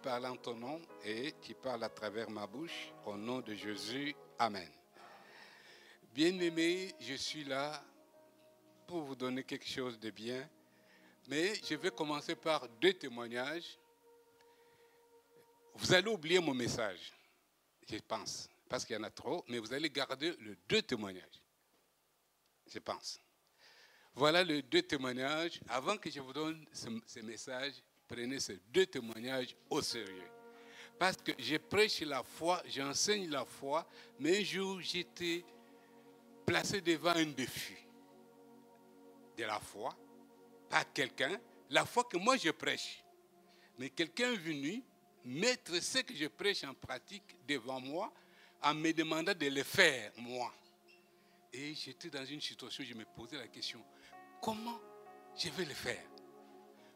parler en ton nom et tu parles à travers ma bouche. Au nom de Jésus, Amen. Bien-aimés, je suis là pour vous donner quelque chose de bien. Mais je vais commencer par 2 témoignages. Vous allez oublier mon message, je pense, parce qu'il y en a trop, mais vous allez garder les 2 témoignages, je pense. Voilà les 2 témoignages. Avant que je vous donne ce message, prenez ces 2 témoignages au sérieux. Parce que je prêche la foi, j'enseigne la foi, mais un jour j'étais placé devant un défi de la foi, par quelqu'un, la foi que moi je prêche. Mais quelqu'un est venu mettre ce que je prêche en pratique devant moi en me demandant de le faire, moi. Et j'étais dans une situation où je me posais la question, comment je vais le faire?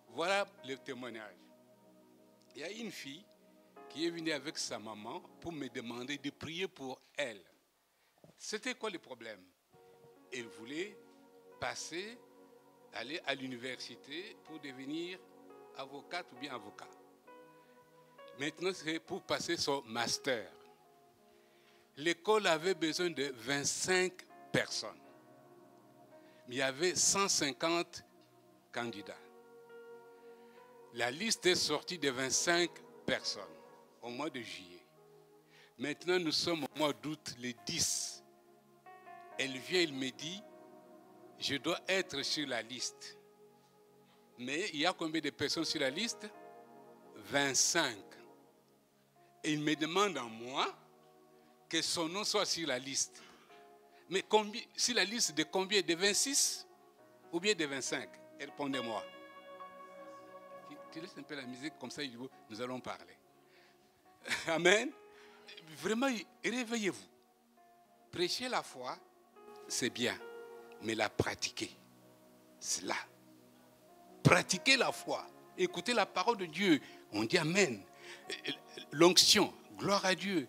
Voilà le témoignage. Il y a une fille qui est venue avec sa maman pour me demander de prier pour elle. C'était quoi le problème? Elle voulait aller à l'université pour devenir avocate ou bien avocat. Maintenant, c'est pour passer son master. L'école avait besoin de 25 personnes. Mais il y avait 150 candidats. La liste est sortie de 25 personnes au mois de juillet. Maintenant, nous sommes au mois d'août, le 10. Elle vient, elle me dit, je dois être sur la liste. Mais il y a combien de personnes sur la liste? 25. Et il me demande à moi que son nom soit sur la liste. Mais sur la liste de combien? De 26 ou bien de 25? Répondez-moi. Tu laisses un peu la musique, comme ça nous allons parler. Amen. Vraiment, réveillez-vous. Prêcher la foi, c'est bien. Mais la pratiquer, c'est là. Pratiquer la foi. Écoutez la parole de Dieu. On dit Amen. L'onction, gloire à Dieu.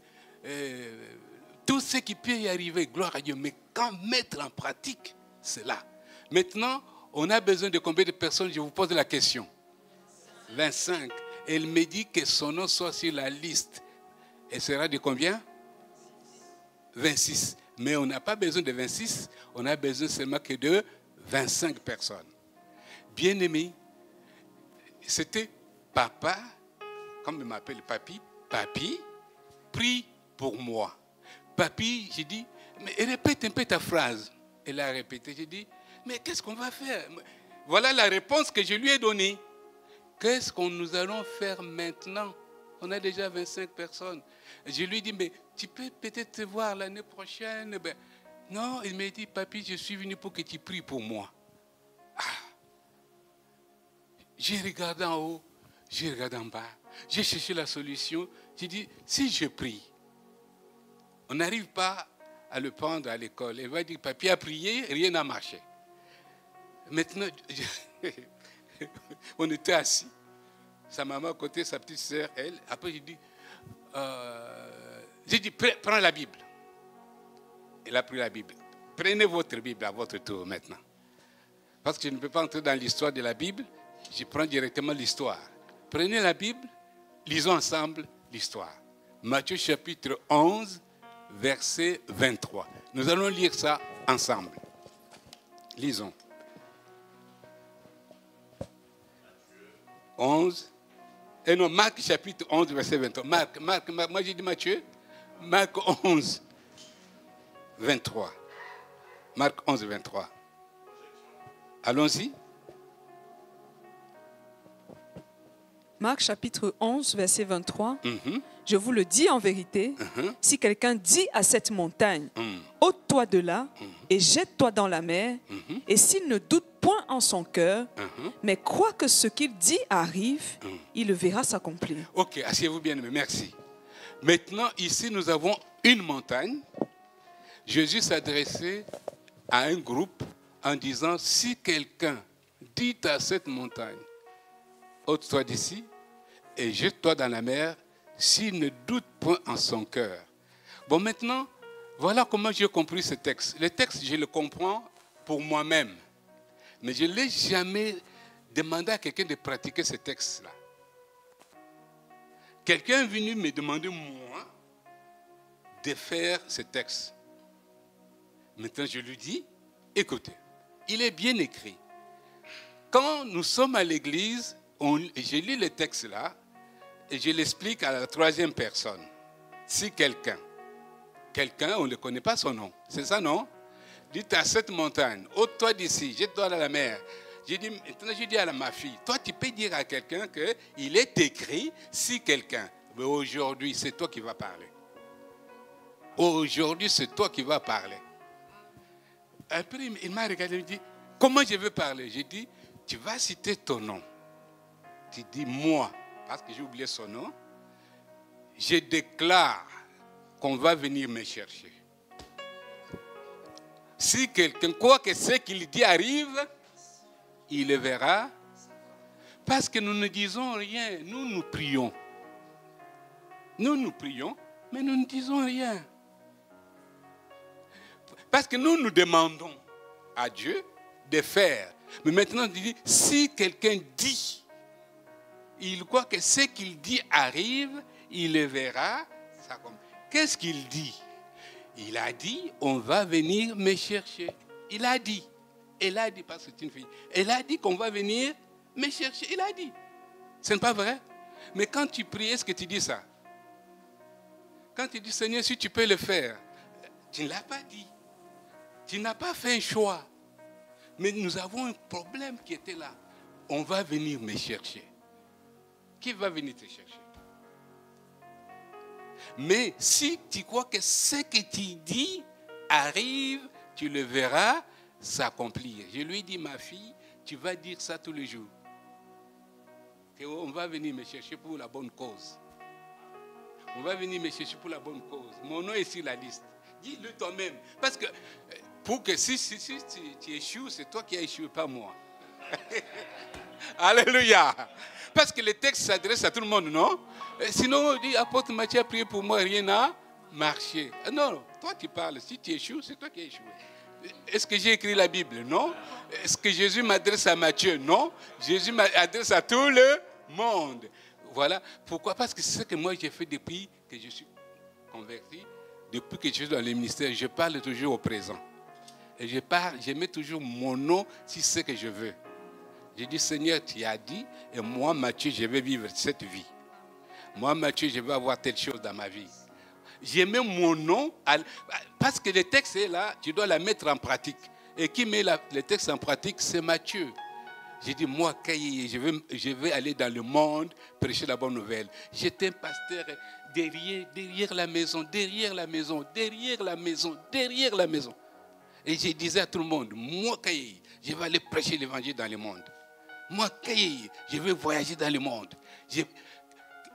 Tout ce qui peut y arriver, gloire à Dieu. Mais quand mettre en pratique, c'est là. Maintenant, on a besoin de combien de personnes? Je vous pose la question. 25. Elle me dit que son nom soit sur la liste. Elle sera de combien? 26. Mais on n'a pas besoin de 26. On a besoin seulement que de 25 personnes. Bien-aimés, c'était papa, comme il m'appelle papi, papi, prie pour moi. Papi, j'ai dit, mais répète un peu ta phrase. Elle a répété, j'ai dit, mais qu'est-ce qu'on va faire? Voilà la réponse que je lui ai donnée. Qu'est-ce que nous allons faire maintenant? On a déjà 25 personnes. Je lui ai dit, mais tu peux peut-être te voir l'année prochaine. Ben, non, il m'a dit, papi, je suis venu pour que tu pries pour moi. Ah. J'ai regardé en haut, j'ai regardé en bas, j'ai cherché la solution. J'ai dit, si je prie, on n'arrive pas à le prendre à l'école. Elle va dire, papi a prié, rien n'a marché. Maintenant, on était assis. Sa maman à côté, sa petite sœur, elle. Après, j'ai dit, prends la Bible. Elle a pris la Bible. Prenez votre Bible à votre tour maintenant. Parce que je ne peux pas entrer dans l'histoire de la Bible. Je prends directement l'histoire. Prenez la Bible, lisons ensemble l'histoire. Matthieu chapitre 11, verset 23. Nous allons lire ça ensemble. Lisons. 11. Et non, Marc chapitre 11, verset 23. Marc, moi j'ai dit Matthieu. Marc 11, 23. Marc 11, 23. Allons-y. Marc chapitre 11, verset 23. Je vous le dis en vérité, si quelqu'un dit à cette montagne, ôte-toi de là et jette-toi dans la mer, et s'il ne doute point en son cœur, mais croit que ce qu'il dit arrive, il le verra s'accomplir. Ok, asseyez-vous bien, merci. Maintenant, ici, nous avons une montagne. Jésus s'adressait à un groupe en disant, si quelqu'un dit à cette montagne, ôte-toi d'ici et jette-toi dans la mer, s'il ne doute point en son cœur. Bon, maintenant, voilà comment j'ai compris ce texte. Le texte, je le comprends pour moi-même. Mais je ne l'ai jamais demandé à quelqu'un de pratiquer ce texte-là. quelqu'un est venu me demander, moi, de faire ce texte. Maintenant, je lui dis, écoutez, il est bien écrit. Quand nous sommes à l'église, je lis le texte là, et je l'explique à la troisième personne. Si quelqu'un, on ne connaît pas son nom, c'est ça, non? Dites à cette montagne, ôte-toi d'ici, jette-toi dans la mer. Maintenant, je dis à ma fille, toi, tu peux dire à quelqu'un qu'il est écrit, si quelqu'un, mais aujourd'hui, c'est toi qui vas parler. Aujourd'hui, c'est toi qui vas parler. Après, il m'a regardé et me dit, comment je vais parler? J'ai dit, tu vas citer ton nom. Tu dis, moi, parce que j'ai oublié son nom, je déclare qu'on va venir me chercher. Si quelqu'un croit que ce qu'il dit arrive, il le verra. Parce que nous ne disons rien, nous prions. Nous prions, mais nous ne disons rien. Parce que nous demandons à Dieu de faire. Mais maintenant, il dit, si quelqu'un dit, il croit que ce qu'il dit arrive, il le verra. Qu'est-ce qu'il dit? Il a dit, on va venir me chercher. Il a dit. Elle a dit, parce que c'est une fille. Elle a dit qu'on va venir me chercher. Il a dit. Ce n'est pas vrai? Mais quand tu pries, est-ce que tu dis ça? Quand tu dis, Seigneur, si tu peux le faire, tu ne l'as pas dit. Tu n'as pas fait un choix. Mais nous avons un problème qui était là. On va venir me chercher. Qui va venir te chercher? Mais si tu crois que ce que tu dis arrive, tu le verras s'accomplir. Je lui dis, ma fille, tu vas dire ça tous les jours. On va venir me chercher pour la bonne cause. On va venir me chercher pour la bonne cause. Mon nom est sur la liste. Dis-le toi-même. Parce que pour que si tu échoues, c'est toi qui as échoué, pas moi. Alléluia. Parce que le texte s'adresse à tout le monde, non? Sinon, on dit, apôtre Matthieu a prié pour moi, rien n'a marché. Non, toi tu parles. Si tu échoues, c'est toi qui as échoué. Est-ce que j'ai écrit la Bible? Non. Est-ce que Jésus m'adresse à Matthieu? Non. Jésus m'adresse à tout le monde. Voilà. Pourquoi? Parce que c'est ce que moi j'ai fait depuis que je suis converti, depuis que je suis dans le ministère. Je parle toujours au présent. Et je mets toujours mon nom sur ce que je veux. Je dis, Seigneur, tu as dit, et moi, Matthieu, je vais vivre cette vie. Moi, Matthieu, je vais avoir telle chose dans ma vie. J'ai mis mon nom, parce que le texte est là, tu dois la mettre en pratique. Et qui met le texte en pratique, c'est Matthieu. J'ai dit, moi, je vais aller dans le monde prêcher la bonne nouvelle. J'étais un pasteur derrière la maison. Et je disais à tout le monde, moi, je vais aller prêcher l'évangile dans le monde. Moi, je vais voyager dans le monde.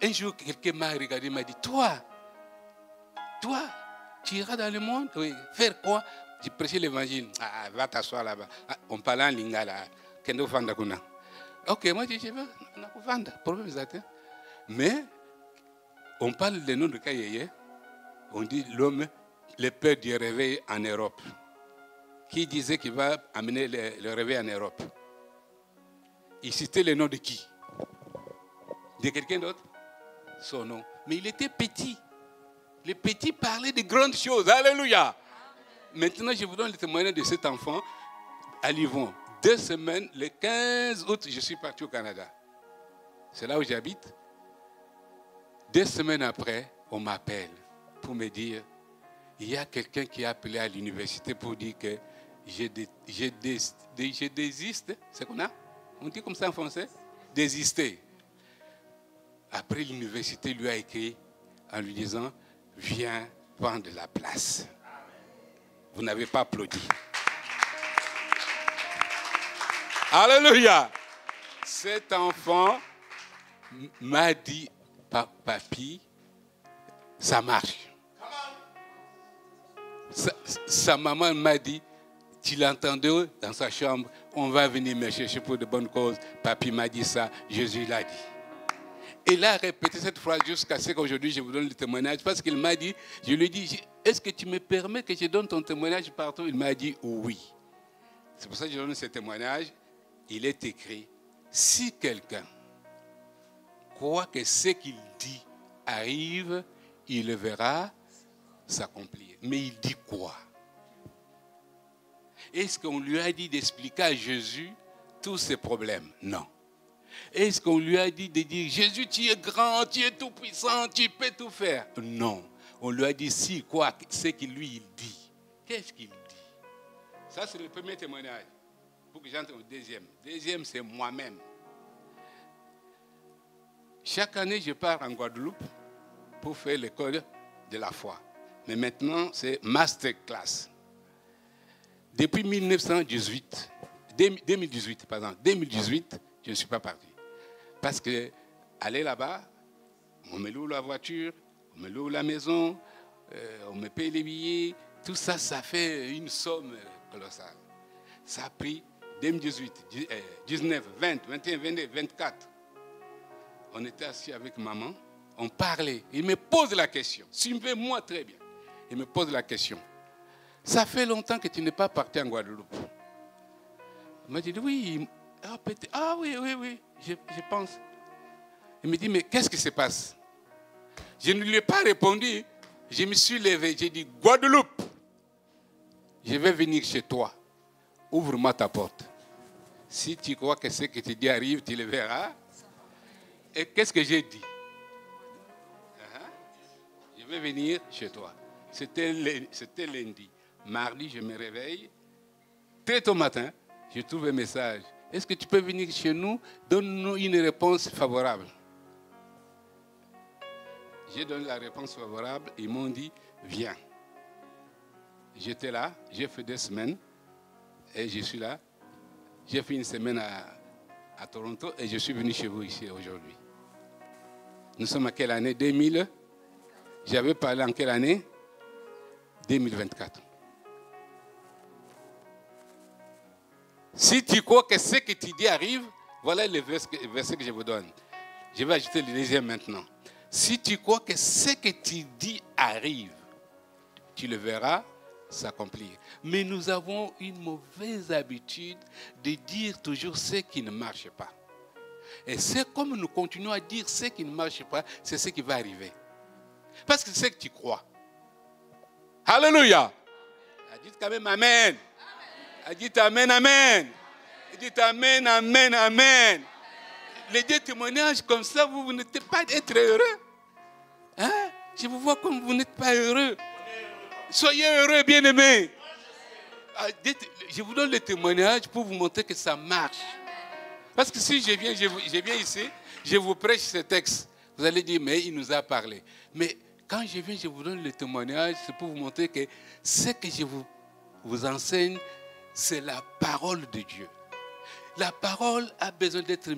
Un jour, quelqu'un m'a regardé et m'a dit, toi, tu iras dans le monde? Oui. Faire quoi? J'ai prêché l'évangile. Ah, va t'asseoir là-bas. Ah, on parle en lingala. Ok, moi je vais vendre. Problème exact. Mais on parle du nom de Kayeye. On dit l'homme, le père du réveil en Europe. Qui disait qu'il va amener le réveil en Europe? Il citait le nom de qui? De quelqu'un d'autre? Son nom. Mais il était petit. Les petits parlaient de grandes choses. Alléluia. Maintenant, je vous donne le témoignage de cet enfant à Livon. 2 semaines, le 15 août, je suis parti au Canada. C'est là où j'habite. 2 semaines après, on m'appelle pour me dire, il y a quelqu'un qui a appelé à l'université pour dire que je désiste. C'est qu'on a? On dit comme ça en français? Désister. Après, l'université lui a écrit en lui disant, viens prendre la place. Vous n'avez pas applaudi. Alléluia. Cet enfant m'a dit, papy, ça marche. Sa maman m'a dit, tu l'entendais dans sa chambre, on va venir me chercher pour de bonnes causes. Papy m'a dit ça, Jésus l'a dit. Il a répété cette phrase jusqu'à ce qu'aujourd'hui je vous donne le témoignage. Parce qu'il m'a dit, je lui ai dit, est-ce que tu me permets que je donne ton témoignage partout? Il m'a dit oui. C'est pour ça que je donne ce témoignage. Il est écrit, si quelqu'un croit que ce qu'il dit arrive, il le verra s'accomplir. Mais il dit quoi? Est-ce qu'on lui a dit d'expliquer à Jésus tous ses problèmes? Non. Est-ce qu'on lui a dit de dire, Jésus, tu es grand, tu es tout puissant, tu peux tout faire? Non. On lui a dit, si, quoi, c'est qu'il lui il dit. Qu'est-ce qu'il dit? Ça, c'est le premier témoignage. Pour que j'entre au deuxième. Deuxième, c'est moi-même. Chaque année, je pars en Guadeloupe pour faire l'école de la foi. Mais maintenant, c'est masterclass. Depuis 2018, je ne suis pas parti. Parce que aller là-bas, on me loue la voiture, on me loue la maison, on me paye les billets. Tout ça, ça fait une somme colossale. Ça a pris 2018, 19, 20, 21, 22, 24. On était assis avec maman, on parlait. Il me pose la question. Suivez-moi très bien. Il me pose la question. Ça fait longtemps que tu n'es pas parti en Guadeloupe. Il m'a dit, oui. Ah oui, je pense. Il me dit, mais qu'est-ce qui se passe? Je ne lui ai pas répondu. Je me suis levé. J'ai dit, Guadeloupe, je vais venir chez toi. Ouvre-moi ta porte. Si tu crois que ce que tu dis arrive, tu le verras. Et qu'est-ce que j'ai dit? Je vais venir chez toi. C'était lundi. Mardi, je me réveille. Très tôt matin, je trouve un message. Est-ce que tu peux venir chez nous? Donne-nous une réponse favorable. J'ai donné la réponse favorable. Ils m'ont dit, viens. J'étais là, j'ai fait 2 semaines et je suis là. J'ai fait une semaine à Toronto et je suis venu chez vous ici aujourd'hui. Nous sommes à quelle année? 2000. J'avais parlé en quelle année? 2024. Si tu crois que ce que tu dis arrive, voilà le verset que je vous donne. Je vais ajouter le deuxième maintenant. Si tu crois que ce que tu dis arrive, tu le verras s'accomplir. Mais nous avons une mauvaise habitude de dire toujours ce qui ne marche pas. Et c'est comme nous continuons à dire ce qui ne marche pas, c'est ce qui va arriver. Parce que c'est ce que tu crois. Alléluia. Dites quand même Amen. Dites Amen, Amen. Dites Amen, Amen, Amen. Les 2 témoignages comme ça, vous n'êtes pas être heureux. Hein? Je vous vois comme vous n'êtes pas heureux. Soyez heureux, bien-aimés. Je vous donne le témoignage pour vous montrer que ça marche. Parce que si je viens ici, je vous prêche ce texte. Vous allez dire, mais il nous a parlé. Mais quand je viens, je vous donne le témoignage, c'est pour vous montrer que ce que je vous enseigne, c'est la parole de Dieu. La parole a besoin d'être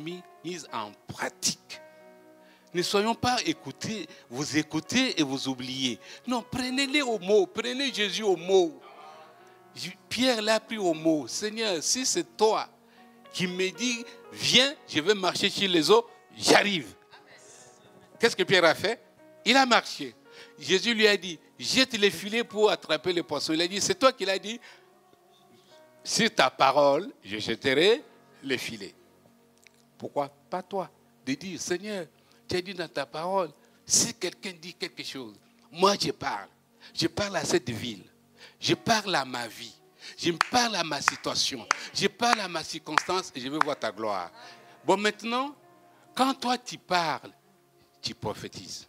mise en pratique. Ne soyons pas écoutés, vous écoutez et vous oubliez. Non, prenez-les au mot, prenez Jésus au mot. Pierre l'a pris au mot. Seigneur, si c'est toi qui me dis, viens, je vais marcher sur les eaux, j'arrive. Qu'est-ce que Pierre a fait? Il a marché. Jésus lui a dit, jette les filets pour attraper les poissons. Il a dit, c'est toi qui l'as dit, sur ta parole, je jetterai les filets. Pourquoi pas toi? De dire, Seigneur, tu as dit dans ta parole, si quelqu'un dit quelque chose, moi je parle. Je parle à cette ville. Je parle à ma vie. Je parle à ma situation. Je parle à ma circonstance et je veux voir ta gloire. Bon, maintenant, quand toi tu parles, tu prophétises.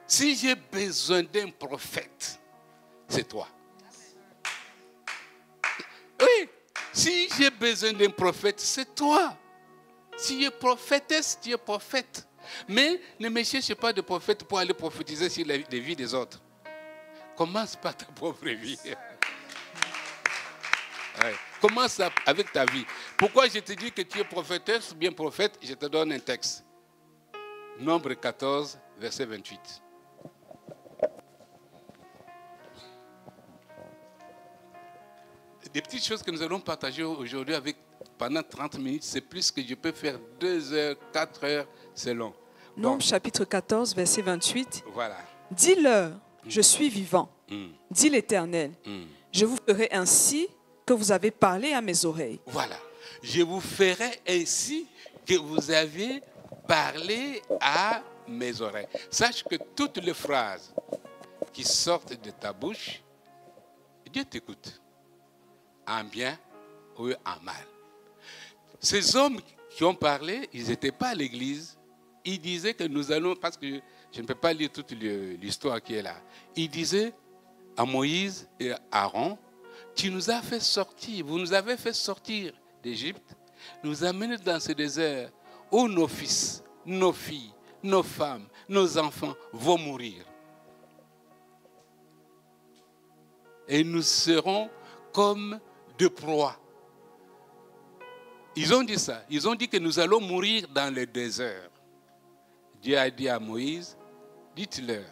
Si j'ai besoin d'un prophète, c'est toi. Oui, si j'ai besoin d'un prophète, c'est toi. Si tu es prophétesse, tu es prophète. Mais ne me cherche pas de prophète pour aller prophétiser sur les vies des autres. Commence par ta propre vie. Ouais. Commence avec ta vie. Pourquoi je te dis que tu es prophétesse ou bien prophète? Je te donne un texte. Nombre 14, verset 28. Des petites choses que nous allons partager aujourd'hui pendant 30 minutes, c'est plus que je peux faire 2 heures, 4 heures, c'est long. Nombre chapitre 14, verset 28. Voilà. Dis-leur, je suis vivant, dit l'Éternel. Je vous ferai ainsi que vous avez parlé à mes oreilles. Voilà. Je vous ferai ainsi que vous avez parler à mes oreilles. Sache que toutes les phrases qui sortent de ta bouche, Dieu t'écoute, en bien ou en mal. Ces hommes qui ont parlé, ils n'étaient pas à l'église. Ils disaient que nous allons, parce que je ne peux pas lire toute l'histoire qui est là. Ils disaient à Moïse et à Aaron, tu nous as fait sortir, vous nous avez fait sortir d'Égypte, nous amener dans ce désert où nos fils, nos filles, nos femmes, nos enfants vont mourir. Et nous serons comme de proie. Ils ont dit ça. Ils ont dit que nous allons mourir dans le désert. Dieu a dit à Moïse, dites-leur,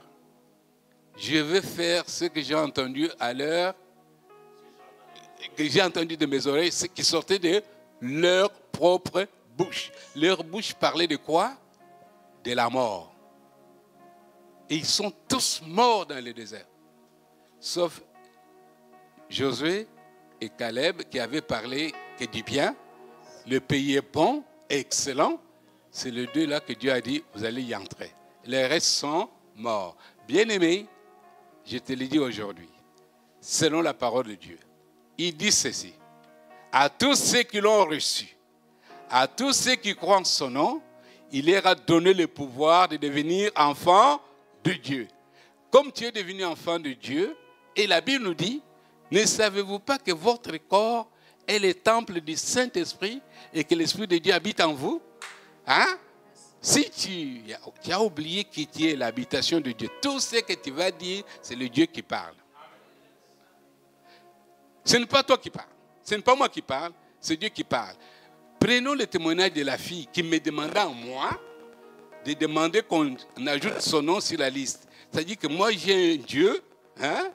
je vais faire ce que j'ai entendu à l'heure, que j'ai entendu de mes oreilles, ce qui sortait de leur propre bouche. Leur bouche parlait de quoi? De la mort. Et ils sont tous morts dans le désert. Sauf Josué et Caleb qui avaient parlé que du bien. Le pays est bon, excellent. C'est les deux là que Dieu a dit, vous allez y entrer. Les restes sont morts. Bien-aimé, je te le dis aujourd'hui, selon la parole de Dieu, il dit ceci, à tous ceux qui l'ont reçu, à tous ceux qui croient en son nom, il leur a donné le pouvoir de devenir enfants de Dieu. Comme tu es devenu enfant de Dieu, et la Bible nous dit, ne savez-vous pas que votre corps est le temple du Saint-Esprit et que l'Esprit de Dieu habite en vous? Hein? Si tu as oublié qui tu es, l'habitation de Dieu, tout ce que tu vas dire, c'est le Dieu qui parle. Ce n'est pas toi qui parles, ce n'est pas moi qui parle, c'est Dieu qui parle. Prenons le témoignage de la fille qui me demanda à moi de demander qu'on ajoute son nom sur la liste. C'est-à-dire que moi j'ai un Dieu, hein?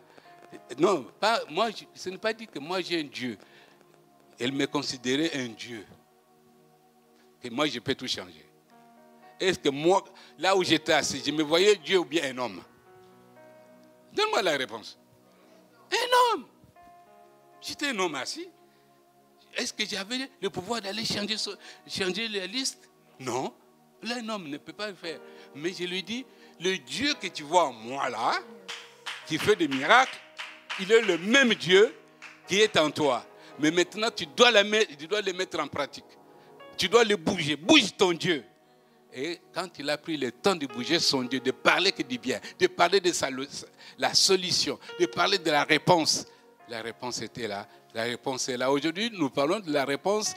Non, pas, moi, ce n'est pas dit que moi j'ai un Dieu. Elle me considérait un Dieu. Que moi je peux tout changer. Est-ce que moi, là où j'étais assis, je me voyais Dieu ou bien un homme? Donne-moi la réponse. Un homme. J'étais un homme assis. Est-ce que j'avais le pouvoir d'aller changer la liste? Non. Là, un homme ne peut pas le faire. Mais je lui dis, le Dieu que tu vois en moi là, qui fait des miracles, il est le même Dieu qui est en toi. Mais maintenant, tu dois le mettre en pratique. Tu dois le bouger. Bouge ton Dieu. Et quand il a pris le temps de bouger son Dieu, de parler que du bien, de parler de la solution, de parler de la réponse était là. La réponse est là. Aujourd'hui, nous parlons de la réponse.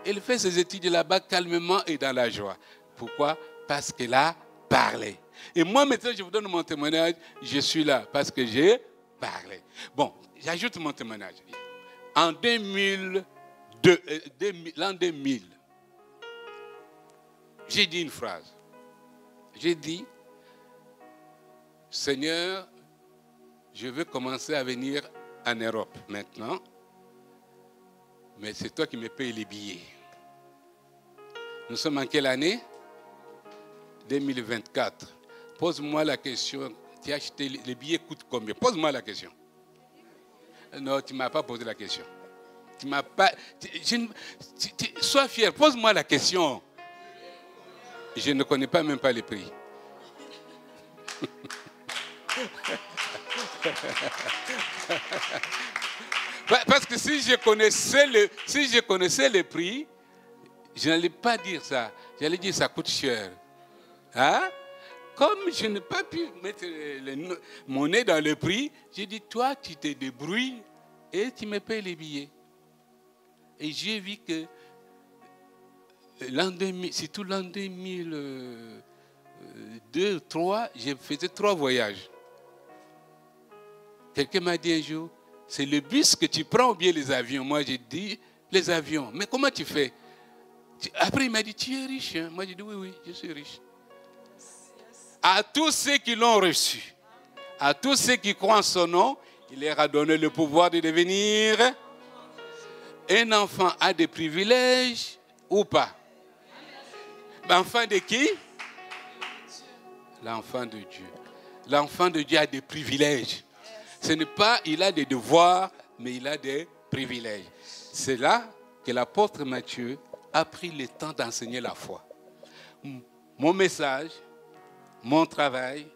Elle fait ses études là-bas calmement et dans la joie. Pourquoi? Parce qu'elle a parlé. Et moi, maintenant, je vous donne mon témoignage. Je suis là parce que j'ai parlé. Bon, j'ajoute mon témoignage. En l'an 2000, j'ai dit une phrase. J'ai dit, Seigneur, je veux commencer à venir en Europe maintenant, mais c'est toi qui me payes les billets. Nous sommes en quelle année? 2024. Pose-moi la question, tu as acheté les billets coûtent combien? Pose-moi la question. Non, tu ne m'as pas posé la question. Tu m'as pas. Sois fier, pose-moi la question. Je ne connais pas même pas les prix. Parce que si je connaissais les prix, je n'allais pas dire ça. J'allais dire ça coûte cher. Hein? Comme je n'ai pas pu mettre mon nez dans le prix, j'ai dit, toi, tu te débrouilles et tu me payes les billets. Et j'ai vu que l'an 2000, surtout l'an 2002 ou 2003, je faisais 3 voyages. Quelqu'un m'a dit un jour, c'est le bus que tu prends ou bien les avions? Moi, j'ai dit, les avions. Mais comment tu fais? Après, il m'a dit, tu es riche, hein? Moi, j'ai dit, oui, je suis riche. À tous ceux qui l'ont reçu, à tous ceux qui croient en son nom, il leur a donné le pouvoir de devenir. Un enfant a des privilèges ou pas? L'enfant de qui? L'enfant de Dieu. L'enfant de Dieu a des privilèges. Ce n'est pas il a des devoirs, mais il a des privilèges. C'est là que l'apôtre Matthieu a pris le temps d'enseigner la foi. Mon message, mon travail,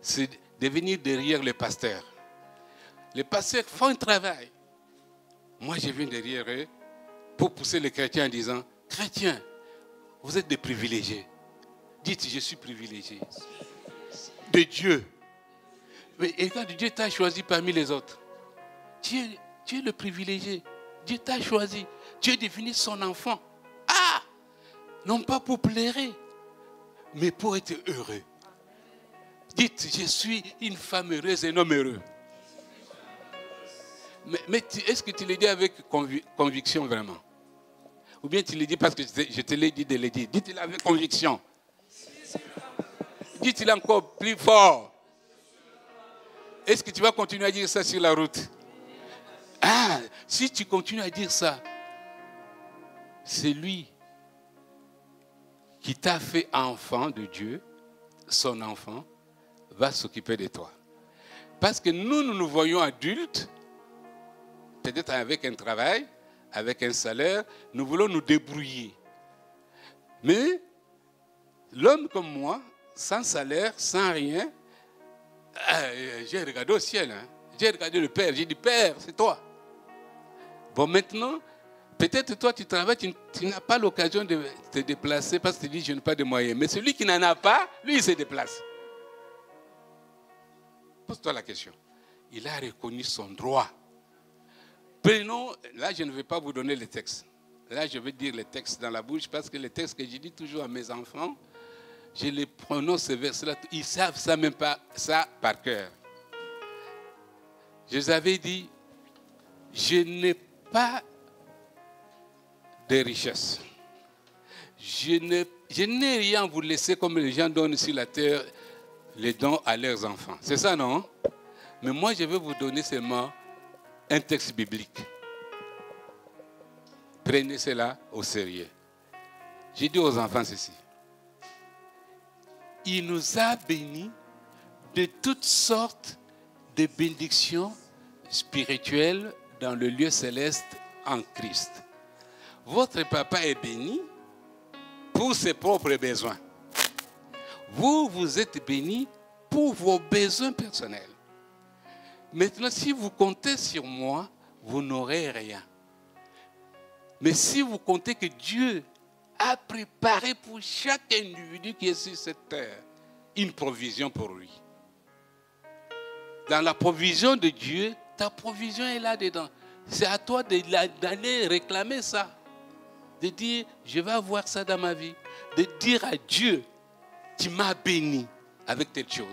c'est de venir derrière les pasteurs. Les pasteurs font un travail. Moi, je viens derrière eux pour pousser les chrétiens en disant, chrétiens, vous êtes des privilégiés. Dites, je suis privilégié. De Dieu. Mais regarde, Dieu t'a choisi parmi les autres. Tu es le privilégié. Dieu t'a choisi. Tu es devenu son enfant. Ah! Non pas pour plaire, mais pour être heureux. Dites, je suis une femme heureuse et un homme heureux. Mais est-ce que tu le dis avec conviction vraiment? Ou bien tu le dis parce que je te l'ai dit de le dire. Dites-le avec conviction. Dites-le encore plus fort. Est-ce que tu vas continuer à dire ça sur la route? Ah, si tu continues à dire ça, c'est lui qui t'a fait enfant de Dieu, son enfant, va s'occuper de toi. Parce que nous nous voyons adultes, peut-être avec un travail, avec un salaire, nous voulons nous débrouiller. Mais l'homme comme moi, sans salaire, sans rien, j'ai regardé au ciel, hein. J'ai regardé le Père, j'ai dit, Père, c'est toi. Bon, maintenant, peut-être toi, tu travailles, tu n'as pas l'occasion de te déplacer parce que tu dis, je n'ai pas de moyens. Mais celui qui n'en a pas, lui, il se déplace. Pose-toi la question. Il a reconnu son droit. Prenons, là, je ne vais pas vous donner les textes. Là, je vais dire les textes dans la bouche parce que les textes que je dis toujours à mes enfants, je les prononce ces versets-là. Ils savent ça même pas, ça par cœur. Je vous avais dit, je n'ai pas de richesse. Je n'ai rien à vous laisser comme les gens donnent sur la terre les dons à leurs enfants. C'est ça, non? Mais moi, je vais vous donner seulement un texte biblique. Prenez cela au sérieux. J'ai dit aux enfants ceci. Il nous a bénis de toutes sortes de bénédictions spirituelles dans le lieu céleste en Christ. Votre papa est béni pour ses propres besoins. Vous, vous êtes bénis pour vos besoins personnels. Maintenant, si vous comptez sur moi, vous n'aurez rien. Mais si vous comptez que Dieu a préparé pour chaque individu qui est sur cette terre une provision pour lui. Dans la provision de Dieu, ta provision est là-dedans. C'est à toi d'aller réclamer ça. De dire, je vais avoir ça dans ma vie. De dire à Dieu, tu m'as béni avec telle chose.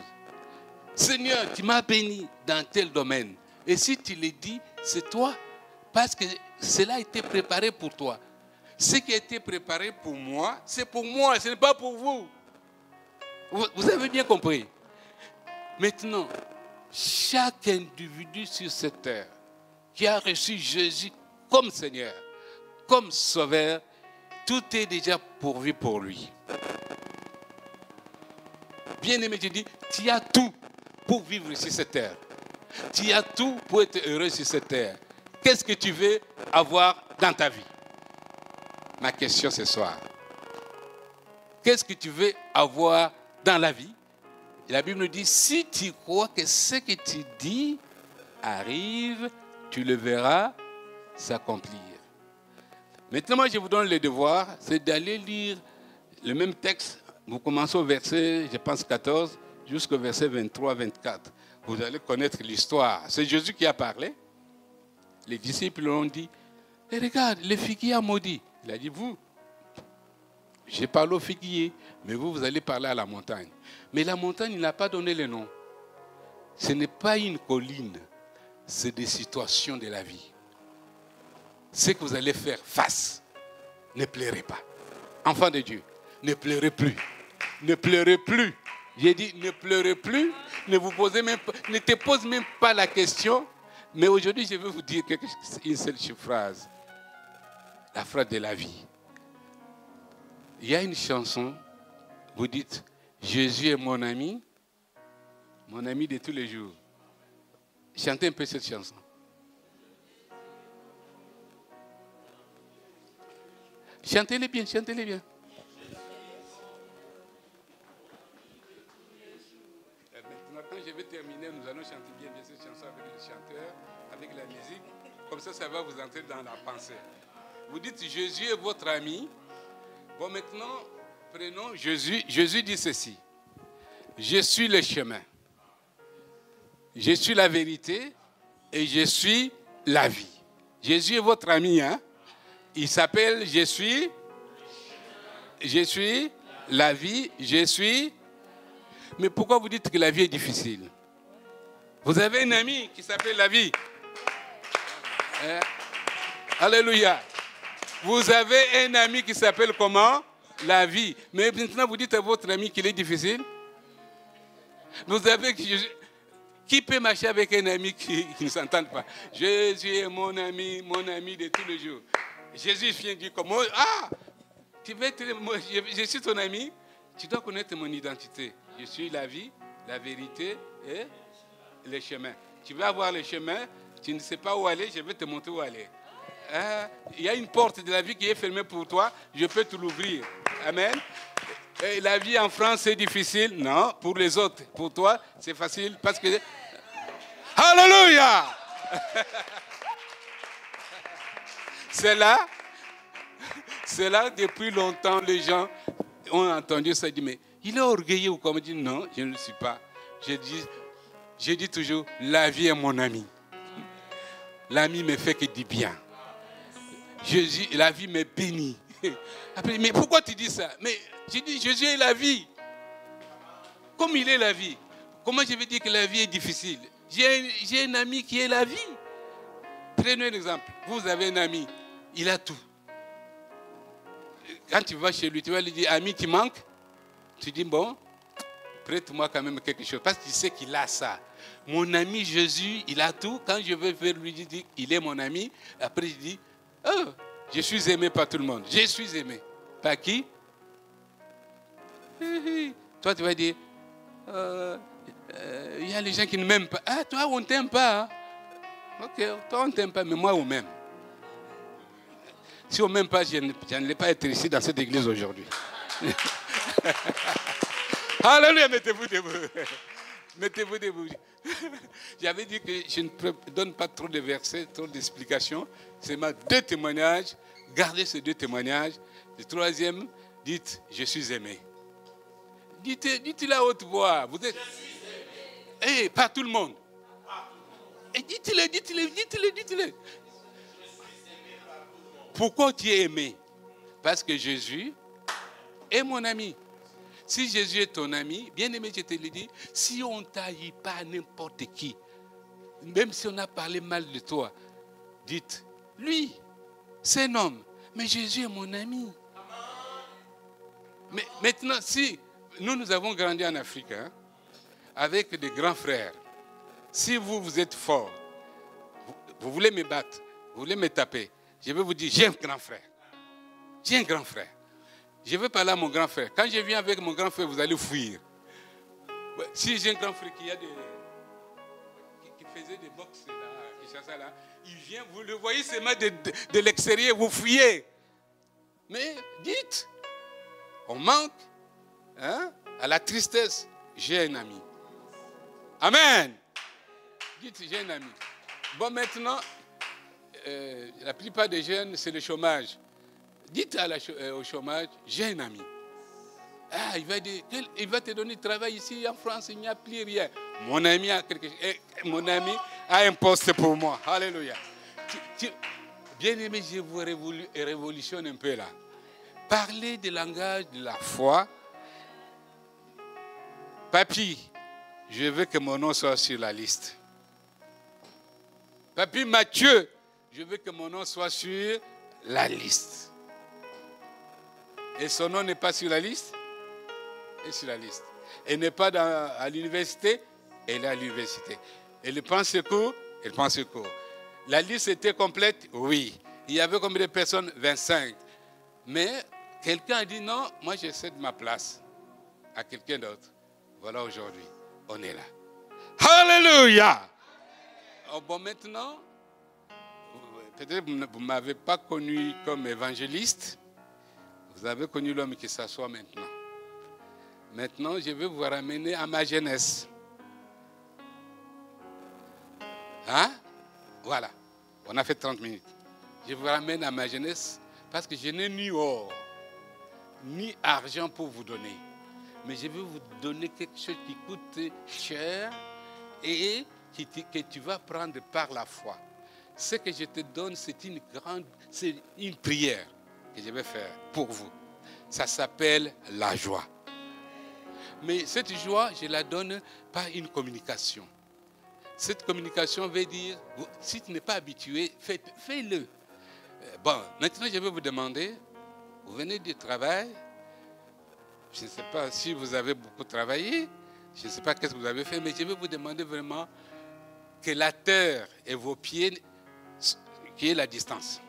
Seigneur, tu m'as béni dans tel domaine. Et si tu le dis, c'est toi. Parce que cela a été préparé pour toi. Ce qui a été préparé pour moi, c'est pour moi, ce n'est pas pour vous. Vous avez bien compris. Maintenant, chaque individu sur cette terre qui a reçu Jésus comme Seigneur, comme Sauveur, tout est déjà pourvu pour lui. Bien-aimé, je dis, tu as tout pour vivre sur cette terre. Tu as tout pour être heureux sur cette terre. Qu'est-ce que tu veux avoir dans ta vie? Ma question ce soir. Qu'est-ce que tu veux avoir dans la vie? Et la Bible nous dit, si tu crois que ce que tu dis arrive, tu le verras s'accomplir. Maintenant, moi, je vous donne le devoir, c'est d'aller lire le même texte. Vous commencez au verset, je pense, 14, jusqu'au verset 23-24. Vous allez connaître l'histoire. C'est Jésus qui a parlé. Les disciples l'ont dit, et regarde, le figuier a maudit. Il a dit, vous, je parle au figuier, mais vous allez parler à la montagne. Mais la montagne, il n'a pas donné le nom. Ce n'est pas une colline, c'est des situations de la vie. Ce que vous allez faire face, ne pleurez pas. Enfants de Dieu, ne pleurez plus. Ne pleurez plus. J'ai dit, ne pleurez plus, ne te pose même pas la question. Mais aujourd'hui, je vais vous dire une seule phrase. La phrase de la vie. Il y a une chanson, vous dites, Jésus est mon ami de tous les jours. Chantez un peu cette chanson. Chantez-les bien, chantez-les bien. quand je vais terminer, nous allons chanter bien cette chanson avec le chanteur, avec la musique. Comme ça va vous entrer dans la pensée. Vous dites, Jésus est votre ami. Bon, maintenant, prenons Jésus. Jésus dit ceci. Je suis le chemin. Je suis la vérité et je suis la vie. Jésus est votre ami, hein? Il s'appelle je suis la vie, je suis. Mais pourquoi vous dites que la vie est difficile? Vous avez un ami qui s'appelle la vie. Alléluia. Vous avez un ami qui s'appelle comment? La vie. Mais maintenant vous dites à votre ami qu'il est difficile. Vous avez qui peut marcher avec un ami qui ne s'entend pas? Jésus est mon ami de tous les jours. Jésus vient dire comme moi, tu veux être, je suis ton ami, tu dois connaître mon identité. Je suis la vie, la vérité et le chemin. Tu veux avoir le chemin, tu ne sais pas où aller, je vais te montrer où aller. Il y a une porte de la vie qui est fermée pour toi, je peux te l'ouvrir. Amen. Et la vie en France, c'est difficile. Non, pour les autres. Pour toi, c'est facile parce que... Alléluia. C'est là, depuis longtemps, les gens ont entendu ça. Ils disent, mais il est orgueilleux ou comme? Je dis, non, je ne le suis pas. Je dis toujours, la vie est mon ami. L'ami me fait que du bien. La vie me bénit. Après, mais pourquoi tu dis ça? Mais je dis, Jésus est la vie. Comme il est la vie. Comment je vais dire que la vie est difficile? J'ai un ami qui est la vie. Prenez un exemple. Vous avez un ami, il a tout. Quand tu vas chez lui, tu vas lui dire, ami, tu manques? Tu dis, bon, prête-moi quand même quelque chose. Parce que tu sais qu'il a ça. Mon ami Jésus, il a tout. Quand je vais vers lui dire, il est mon ami. Après, je dis, oh, je suis aimé par tout le monde. Je suis aimé. Par qui? Toi, tu vas dire, il y a les gens qui ne m'aiment pas. Ah, toi, on ne t'aime pas. Hein? Ok, toi, on ne t'aime pas, mais moi, on m'aime. Si on ne m'aime pas, je n'allais pas être ici dans cette église aujourd'hui. Alléluia, mettez-vous debout. Mettez-vous debout. J'avais dit que je ne donne pas trop de versets, trop d'explications. C'est ma 2 témoignages. Gardez ces 2 témoignages. Le 3e, dites, je suis aimé. Dites-le à haute voix. Vous êtes... Hey, pas tout le monde. Et dites-le. Pourquoi tu es aimé? Parce que Jésus est mon ami. Si Jésus est ton ami, bien aimé, je te le dis, si on ne t'haït pas n'importe qui, même si on a parlé mal de toi, dites, lui, c'est un homme, mais Jésus est mon ami. Mais maintenant, si nous avons grandi en Afrique, hein, avec des grands frères, si vous êtes fort, vous voulez me battre, vous voulez me taper, je vais vous dire, j'ai un grand frère. J'ai un grand frère. Je vais parler à mon grand frère. Quand je viens avec mon grand frère, vous allez fuir. Si j'ai un grand frère qui faisait des box là, il vient, vous le voyez seulement de l'extérieur, vous fuyez. Mais dites, on manque hein, à la tristesse. J'ai un ami. Amen. Dites, j'ai un ami. Bon, maintenant, la plupart des jeunes, c'est le chômage. Dites au chômage, j'ai un ami. Ah, il va te donner du travail ici en France, il n'y a plus rien. Mon ami a un poste pour moi. Alléluia. Bien aimé, je vous révolutionne un peu là. Parlez du langage de la foi. Papy, je veux que mon nom soit sur la liste. Papy Mathieu, je veux que mon nom soit sur la liste. Et son nom n'est pas sur la liste? Et sur la liste. Elle n'est pas à l'université? Elle est à l'université. Elle prend secours? Elle prend secours. La liste était complète? Oui. Il y avait combien de personnes? 25. Mais quelqu'un a dit non, moi je cède ma place à quelqu'un d'autre. Voilà, aujourd'hui, on est là. Alléluia! Oh, bon, maintenant, peut-être que vous ne m'avez pas connu comme évangéliste. Vous avez connu l'homme qui s'assoit maintenant. Maintenant, je vais vous ramener à ma jeunesse. Hein? Voilà. On a fait 30 minutes. Je vous ramène à ma jeunesse parce que je n'ai ni or, ni argent pour vous donner. Mais je vais vous donner quelque chose qui coûte cher et que tu vas prendre par la foi. Ce que je te donne, c'est une prière que je vais faire pour vous. Ça s'appelle la joie. Mais cette joie, je la donne par une communication. Cette communication veut dire, si tu n'es pas habitué, fais-le. Bon, maintenant je vais vous demander, vous venez du travail, je ne sais pas si vous avez beaucoup travaillé, je ne sais pas qu'est-ce que vous avez fait, mais je vais vous demander vraiment que la terre et vos pieds, qui est la distance.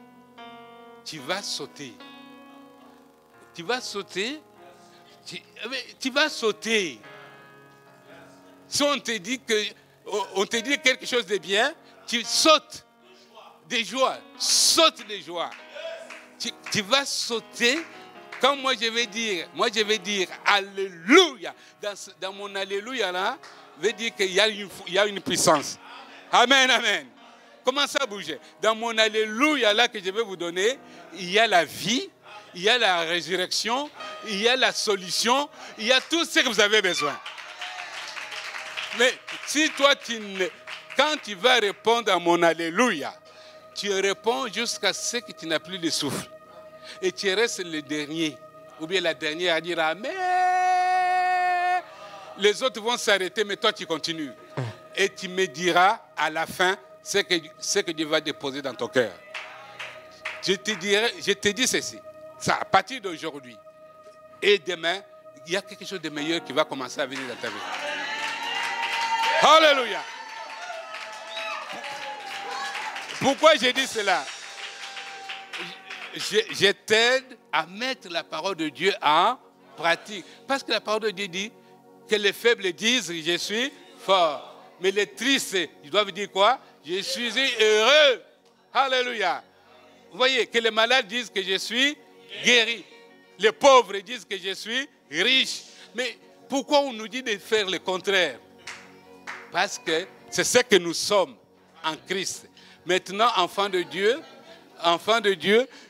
Tu vas sauter. Tu vas sauter. Tu vas sauter. Si on te dit quelque chose de bien, tu sautes des joies. Saute des joies. Tu vas sauter. Quand moi je vais dire Alléluia. Dans mon Alléluia là, veut dire qu'il y a une puissance. Amen, amen. Commencez à bouger. Dans mon Alléluia là que je vais vous donner, il y a la vie, il y a la résurrection, il y a la solution, il y a tout ce que vous avez besoin. Mais si toi, quand tu vas répondre à mon Alléluia, tu réponds jusqu'à ce que tu n'as plus de souffle. Et tu restes le dernier, ou bien la dernière à dire Amen. Les autres vont s'arrêter, mais toi tu continues. Et tu me diras à la fin ce que Dieu va déposer dans ton cœur. Je te dis ceci. Ça, à partir d'aujourd'hui et demain, il y a quelque chose de meilleur qui va commencer à venir dans ta vie. Alléluia. Pourquoi j'ai dit cela? Je t'aide à mettre la parole de Dieu en pratique. Parce que la parole de Dieu dit que les faibles disent je suis fort. Mais les tristes, ils doivent dire quoi? Je suis heureux. Alléluia. Vous voyez, que les malades disent que je suis guéri. Les pauvres disent que je suis riche. Mais pourquoi on nous dit de faire le contraire? Parce que c'est ce que nous sommes en Christ. Maintenant, enfant de Dieu,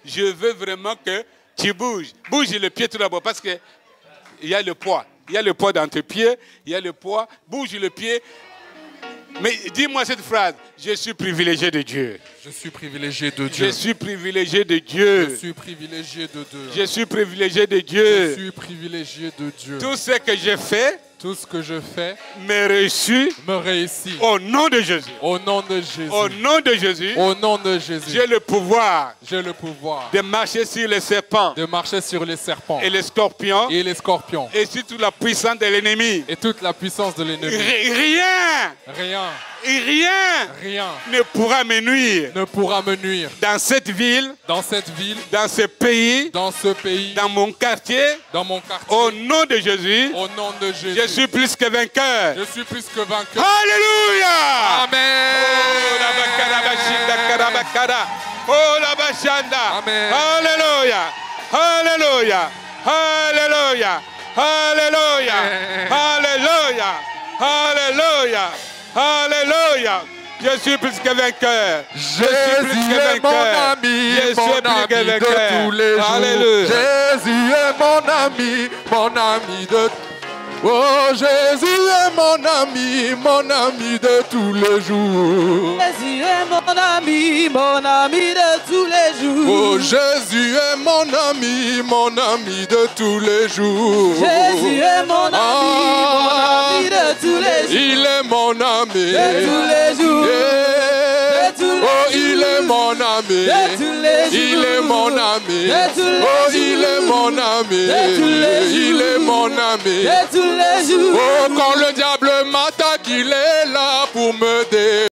je veux vraiment que tu bouges. Bouge le pied tout d'abord parce qu'il y a le poids. Il y a le poids dans tes pieds, il y a le poids. Bouge le pied. Mais dis-moi cette phrase. Je suis privilégié de Dieu. Je suis privilégié de Dieu. Je suis privilégié de Dieu. Je suis privilégié de Dieu. Je suis privilégié de Dieu. Je suis privilégié de Dieu. Tout ce que je fais, tout ce que je fais me réussit au nom de Jésus. Au nom de Jésus. Au nom de Jésus. Au nom de Jésus. J'ai le pouvoir. J'ai le pouvoir de marcher sur les serpents. De marcher sur les serpents. Et les scorpions. Et les scorpions. Et sur toute la puissance de l'ennemi. Et toute la puissance de l'ennemi. Rien. Rien. Et rien ne pourra me nuire. Ne pourra me nuire. Dans cette ville. Dans cette ville. Dans ce pays. Dans ce pays. Dans mon quartier. Dans mon quartier. Au nom de Jésus. Au nom de Jésus. Je suis plus que vainqueur. Je suis plus que vainqueur. Alléluia. Amen. Oh la bachanda. Amen. Alléluia. Alléluia. Alléluia. Alléluia. Alléluia. Alléluia. Alléluia. Je suis plus que vainqueur. Jésus est mon ami, de tous les jours. Alléluia. Jésus est mon ami de oh, Jésus est mon ami de tous les jours. Jésus est mon ami de tous les jours. Oh, Jésus est mon ami de tous les jours. Jésus est mon ami de tous les jours. Il est mon ami de tous les jours. Oh, il est mon ami. Il est mon ami. Oh, il est mon ami. Il est mon ami. Tous les jours. Oh, quand le diable m'attaque, il est là pour me défendre.